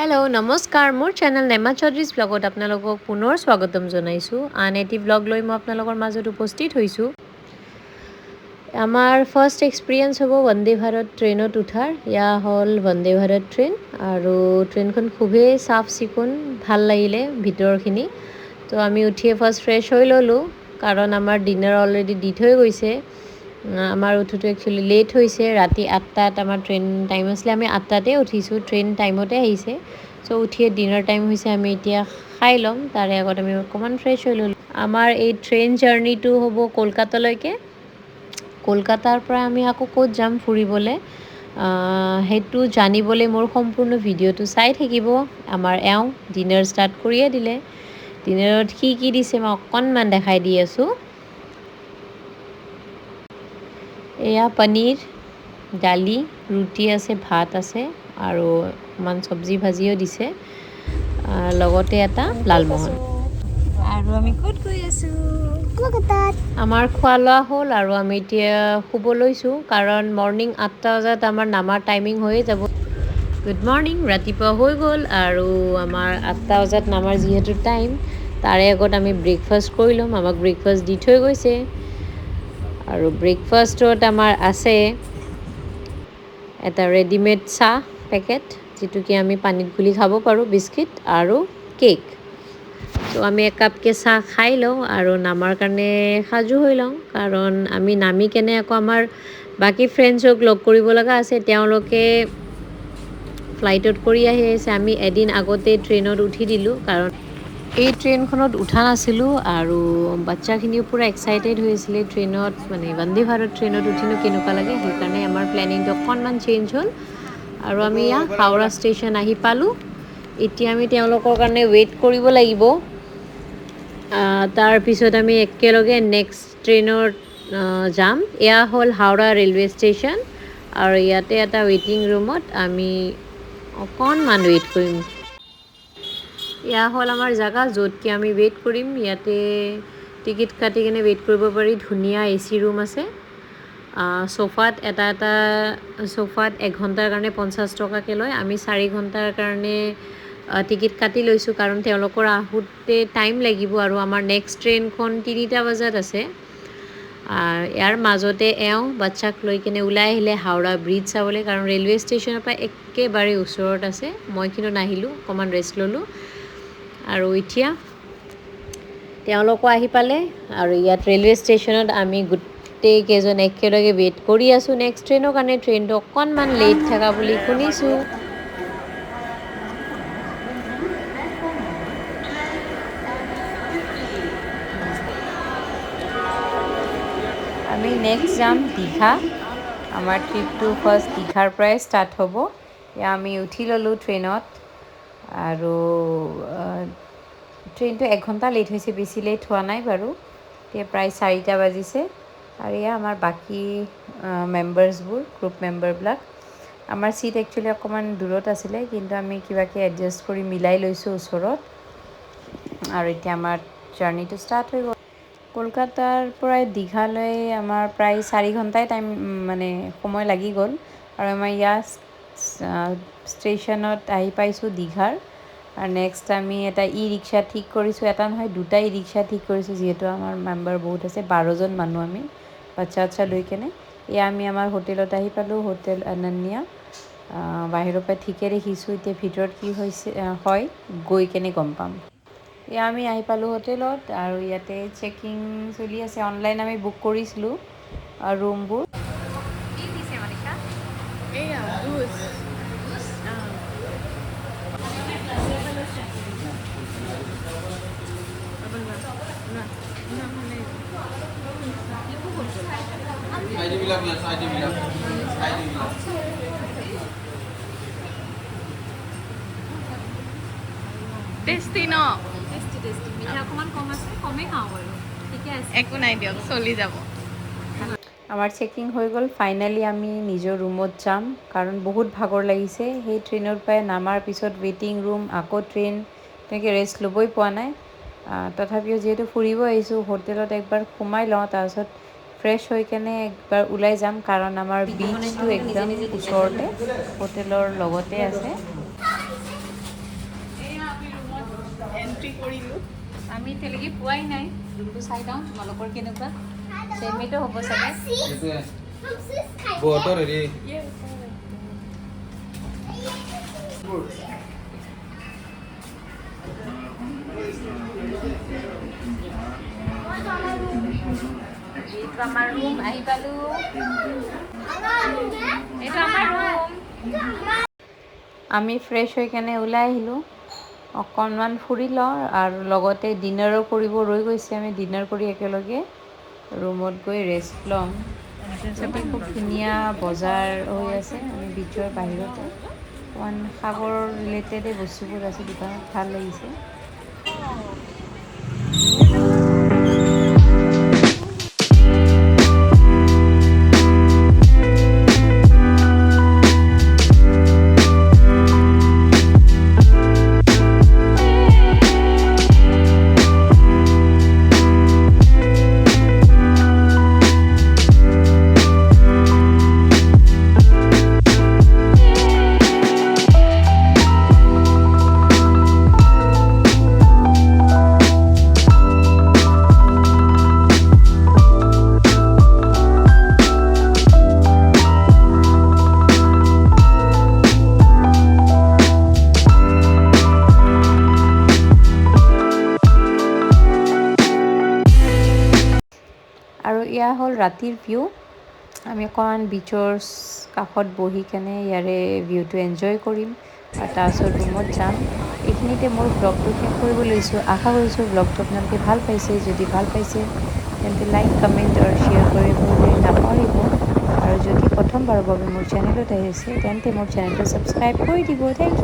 hello' নমস্কাৰ মোৰ channel নেমা চৌধুৰীজ ব্লগত আপোনালোকক পুনৰ স্বাগতম জনাইছোঁ আন এটি ব্লগ লৈ মই আপোনালোকৰ মাজত উপস্থিত হৈছোঁ আমাৰ ফাৰ্ষ্ট এক্সপিৰিয়েঞ্চ হ'ব বন্দে ভাৰত ট্ৰেইনত উঠাৰ এয়া হ'ল বন্দে ভাৰত ট্ৰেইন আৰু ট্ৰেইনখন খুবেই চাফ চিকুণ ভাল লাগিলে ভিতৰখিনি তো আমি উঠিয়ে ফাৰ্ষ্ট ফ্ৰেছ হৈ ল'লোঁ কাৰণ আমাৰ ডিনাৰ অলৰেডি দি থৈ গৈছে আমাৰ উঠোতে একচুৱেলি লেট হৈছে ৰাতি 8টাত আমাৰ ট্ৰেইন টাইম আছিলে আমি 8টাতে উঠিছোঁ ট্ৰেইন টাইমতে আহিছে চ' উঠিয়ে ডিনাৰ টাইম হৈছে আমি এতিয়া খাই ল'ম তাৰে আগত আমি অকণমান ফ্ৰেছ হৈ ল'লোঁ আমাৰ এই ট্ৰেইন জাৰ্ণিটো হ'ব কলকাতালৈকে কলকাতাৰ পৰা আমি আকৌ ক'ত যাম ফুৰিবলৈ সেইটো জানিবলৈ মোৰ সম্পূৰ্ণ ভিডিঅ'টো চাই থাকিব আমাৰ এওঁ ডিনাৰ ষ্টাৰ্ট কৰিয়ে দিলে ডিনাৰত কি দিছে মই অকণমান দেখাই দি আছোঁ এয়া পনীৰ দালি ৰুটি আছে ভাত আছে আৰু অকণমান চব্জি ভাজিও দিছে লগতে এটা লালমোহন আৰু আমি ক'ত গৈ আছোঁ কলকাতাত আমাৰ খোৱা লোৱা হ'ল আৰু আমি এতিয়া শুব লৈছোঁ কাৰণ মৰ্ণিং 8টা বজাত আমাৰ নামাৰ টাইমিং হৈয়ে যাব গুড মৰ্ণিং ৰাতিপুৱা হৈ গ'ল আৰু আমাৰ 8টা বজাত নামাৰ যিহেতু টাইম তাৰে আগত আমি ব্ৰেকফাষ্ট কৰি ল'ম আমাক ব্ৰেকফাষ্ট দি থৈ গৈছে আৰু ব্ৰেকফাষ্টত আমাৰ আছে এটা ৰেডিমেড চাহ পেকেট যিটো কি আমি পানীত গুলি খাব পাৰোঁ বিস্কিট আৰু কেক তো আমি একাপকৈ চাহ খাই লওঁ আৰু নামাৰ কাৰণে সাজু হৈ লওঁ কাৰণ আমি নামি কেনে আকৌ আমাৰ বাকী ফ্ৰেণ্ডছক লগ কৰিব লগা আছে তেওঁলোকে ফ্লাইটত কৰি আহি আছে আমি এদিন আগতে ট্ৰেইনত উঠি দিলোঁ কাৰণ এই ট্ৰেইনখনত উঠা নাছিলোঁ আৰু বাচ্চাখিনিও পূৰা এক্সাইটেড হৈ আছিলে ট্ৰেইনত মানে বন্দে ভাৰত ট্ৰেইনত উঠিনো কেনেকুৱা লাগে সেইকাৰণে আমাৰ প্লেনিংটো অকণমান চেঞ্জ হ'ল আৰু আমি ইয়াত হাওৰা ষ্টেচন আহি পালোঁ এতিয়া আমি তেওঁলোকৰ কাৰণে ৱেইট কৰিব লাগিব তাৰপিছত আমি একেলগে নেক্সট ট্ৰেইনত যাম এয়া হ'ল হাওৰা ৰেলৱে ষ্টেচন আৰু ইয়াতে এটা ৱেইটিং ৰুমত আমি অকণমান ৱেইট কৰিম এয়া হ'ল আমাৰ জেগা য'ত কি আমি ৱেইট কৰিম ইয়াতে টিকেট কাটি কিনে ৱেইট কৰিব পাৰি ধুনীয়া AC ৰুম আছে সোফাত এটা সোফাত 1 ঘণ্টাৰ কাৰণে 50 টকাকৈ লয় আমি 4 ঘণ্টাৰ কাৰণে টিকেট কাটি লৈছোঁ কাৰণ তেওঁলোকৰ আহোঁতে টাইম লাগিব আৰু আমাৰ নেক্সট ট্ৰেইনখন 3টা বজাত আছে ইয়াৰ মাজতে এওঁ বাচ্চাক লৈ কিনে ওলাই আহিলে হাওৰা ব্ৰিজ চাবলৈ কাৰণ ৰেলৱে ষ্টেচনৰ পৰা একেবাৰে ওচৰত আছে মই কিন্তু নাহিলোঁ অকণমান ৰেষ্ট ল'লোঁ আৰু এতিয়া তেওঁলোকো আহি পালে আৰু ইয়াত ৰেলৱে ষ্টেচনত আমি গোটেইকেইজন একেলগে ৱেইট কৰি আছোঁ নেক্সট ট্ৰেইনৰ কাৰণে ট্ৰেইনটো অকণমান লেট থকা বুলি শুনিছোঁ আমি নেক্সট যাম দীঘা আমাৰ ট্ৰিপটো ফাৰ্ষ্ট দীঘাৰ পৰাই ষ্টাৰ্ট হ'ব এয়া আমি উঠি ল'লোঁ ট্ৰেইনত আৰু ট্ৰেইনটো 1 ঘণ্টা লেট হৈছে বেছি লেট হোৱা নাই বাৰু এতিয়া প্ৰায় 4টা বাজিছে আৰু এয়া আমাৰ বাকী মেম্বাৰ্ছবোৰ গ্ৰুপ মেম্বাৰবিলাক আমাৰ ছিট একচুৱেলি অকণমান দূৰত আছিলে কিন্তু আমি কিবাকৈ এডজাষ্ট কৰি মিলাই লৈছোঁ ওচৰত আৰু এতিয়া আমাৰ জাৰ্ণিটো ষ্টাৰ্ট হৈ গ'ল কলকাতাৰ পৰা দীঘালৈ আমাৰ প্ৰায় 4 ঘণ্টাই টাইম মানে সময় লাগি গ'ল আৰু আমাৰ ইয়াত ষ্টেচনত আহি পাইছোঁ দীঘাৰ আৰু নেক্সট আমি এটা ৰিক্সা ঠিক কৰিছোঁ এটা নহয় 2টা ৰিক্সা ঠিক কৰিছোঁ যিহেতু আমাৰ মেম্বাৰ বহুত আছে 12জন মানুহ আমি বাচ্চা লৈ কেনে এয়া আমি আমাৰ হোটেলত আহি পালোঁ হোটেল অনন্যা বাহিৰৰ পৰা ঠিকে দেখিছোঁ এতিয়া ভিতৰত কি হৈছে হয় গৈ কেনে গম পাম এয়া আমি আহি পালোঁ হোটেলত আৰু ইয়াতে চেকিং চলি আছে অনলাইন আমি বুক কৰিছিলোঁ ৰুমবোৰ টেষ্টি ন টেষ্টি মিঠা অকণমান কম আছে কমেই খাওঁ বাৰু ঠিকে আছে একো নাই দিয়ক চলি যাব আমাৰ চেকিং হৈ গ'ল ফাইনেলি আমি নিজৰ ৰুমত যাম কাৰণ বহুত ভাগৰ লাগিছে সেই ট্ৰেইনৰ পৰাই নামাৰ পিছত ৱেইটিং ৰুম আকৌ ট্ৰেইন তেনেকৈ ৰেষ্ট ল'বই পোৱা নাই তথাপিও যিহেতু ফুৰিব আহিছোঁ হোটেলত একবাৰ সোমাই লওঁ তাৰপিছত ফ্ৰেছ হৈ কেনে একবাৰ ওলাই যাম কাৰণ আমাৰ বিচটো একদম ওচৰতে হোটেলৰ লগতে আছে আমি এতিয়ালৈকে পোৱাই নাই ৰুমটো চাই যাওঁ তোমালোকৰ কেনেকুৱা চেমেটো হ'ব চাগে বহুতৰ হেৰি এইটো আমাৰ ৰুম আহি পালোঁ এইটো আমাৰ ৰুম আমি ফ্ৰেছ হৈ কেনে ওলাই আহিলোঁ অকণমান ফুৰি লওঁ আৰু লগতে ডিনাৰো কৰিব ৰৈ গৈছে আমি ডিনাৰ কৰি একেলগে ৰুমত গৈ ৰেষ্ট ল'ম এণ্ট্ৰেঞ্চতে খুব ধুনীয়া বজাৰ হৈ আছে আমি বিচৰ বাহিৰতে অকণমান সাগৰ ৰিলেটেডে বস্তুবোৰ আছে দোকানত ভাল লাগিছে আৰু এয়া হ'ল ৰাতিৰ ভিউ আমি অকণমান বিচৰ কাষত বহি কেনে ইয়াৰে ভিউটো এনজয় কৰিম আৰু তাৰপিছত ৰুমত যাম এইখিনিতে মোৰ ব্লগটো শেষ কৰিব লৈছোঁ আশা কৰিছোঁ ব্লগটো আপোনালোকে ভাল পাইছে যদি ভাল পাইছে তেন্তে লাইক কমেণ্ট আৰু শ্বেয়াৰ কৰিবলৈ নাপাহৰিব আৰু যদি প্ৰথমবাৰৰ বাবে মোৰ চেনেলত আহিছে তেন্তে মোৰ চেনেলটো ছাবস্ক্ৰাইব কৰি দিব থেংক ইউ